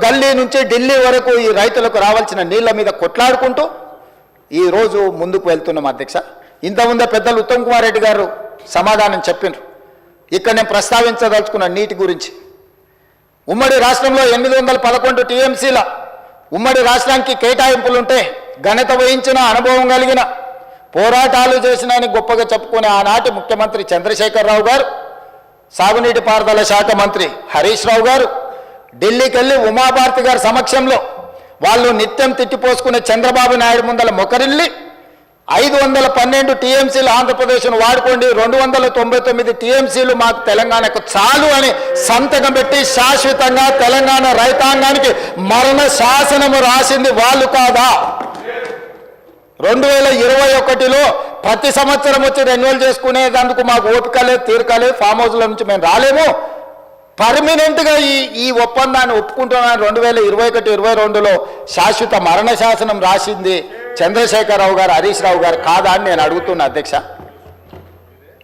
గల్లీ నుంచి ఢిల్లీ వరకు ఈ రైతులకు రావాల్సిన నీళ్ల మీద కొట్లాడుకుంటూ ఈరోజు ముందుకు వెళ్తున్నాం అధ్యక్ష. ఇంతకుముందే పెద్దలు ఉత్తమ్ కుమార్ రెడ్డి గారు సమాధానం చెప్పినారు. ఇక్కడ నేను ప్రస్తావించదలుచుకున్న నీటి గురించి. ఉమ్మడి రాష్ట్రంలో 811 టీఎంసీల ఉమ్మడి రాష్ట్రానికి కేటాయింపులుంటే ఘనత వహించిన అనుభవం కలిగిన పోరాటాలు చేసినని గొప్పగా చెప్పుకునే ఆనాటి ముఖ్యమంత్రి చంద్రశేఖరరావు గారు, సాగునీటి పారుదల శాఖ మంత్రి హరీష్ రావు గారు ఢిల్లీకి వెళ్ళి ఉమాభారతి గారి సమక్షంలో వాళ్ళు నిత్యం తిట్టిపోసుకునే చంద్రబాబు నాయుడు ముందల మొకరిల్లి 512 టీఎంసీలు ఆంధ్రప్రదేశ్ను వాడుకోండి, 299 టీఎంసీలు మాకు తెలంగాణకు చాలు అని సంతకం పెట్టి శాశ్వతంగా తెలంగాణ రైతాంగానికి మరణ శాసనము రాసింది వాళ్ళు కాదా? 2021లో ప్రతి సంవత్సరం వచ్చి రెన్యువల్ చేసుకునేందుకు మాకు ఓపిక లేదు, తీరిక లేదు, ఫామ్ హౌస్ల నుంచి మేము రాలేము. పర్మనెంట్గా ఈ ఒప్పందాన్ని ఒప్పుకుంటున్నాను 2021-22లో శాశ్వత మరణ శాసనం రాసింది చంద్రశేఖరరావు గారు, హరీష్ రావు గారు కాదా అని నేను అడుగుతున్నా అధ్యక్ష.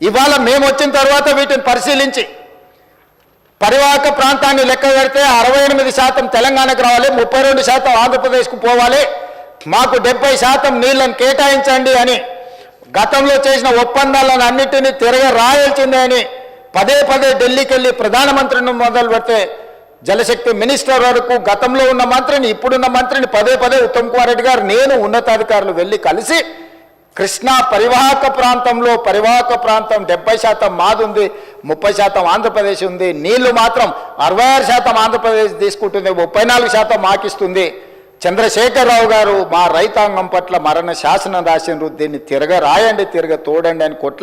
ఇవాళ మేము వచ్చిన తర్వాత వీటిని పరిశీలించి పరివాహక ప్రాంతాన్ని లెక్క పెడితే 68% తెలంగాణకు రావాలి, 32% ఆంధ్రప్రదేశ్కు పోవాలి, మాకు 70% నీళ్లను కేటాయించండి అని గతంలో చేసిన ఒప్పందాలను అన్నిటినీ తిరగ రాయాల్సిందే అని పదే ఢిల్లీకి వెళ్ళి ప్రధానమంత్రిని మొదలు పెడితే జలశక్తి మినిస్టర్ వరకు గతంలో ఉన్న మంత్రిని, ఇప్పుడున్న మంత్రిని పదే ఉత్తమ్ కుమార్ రెడ్డి గారు, నేను ఉన్నతాధికారులు వెళ్ళి కలిసి కృష్ణా పరివాహక ప్రాంతంలో పరివాహక ప్రాంతం 70% మాది ఉంది, 30% ఆంధ్రప్రదేశ్ ఉంది, నీళ్లు మాత్రం 66% ఆంధ్రప్రదేశ్ తీసుకుంటుంది, 34% మాకిస్తుంది. చంద్రశేఖరరావు గారు మా రైతాంగం పట్ల మరణ శాసనం రాసినారు, దీన్ని తిరగ రాయండి, తిరగ తోడండి అని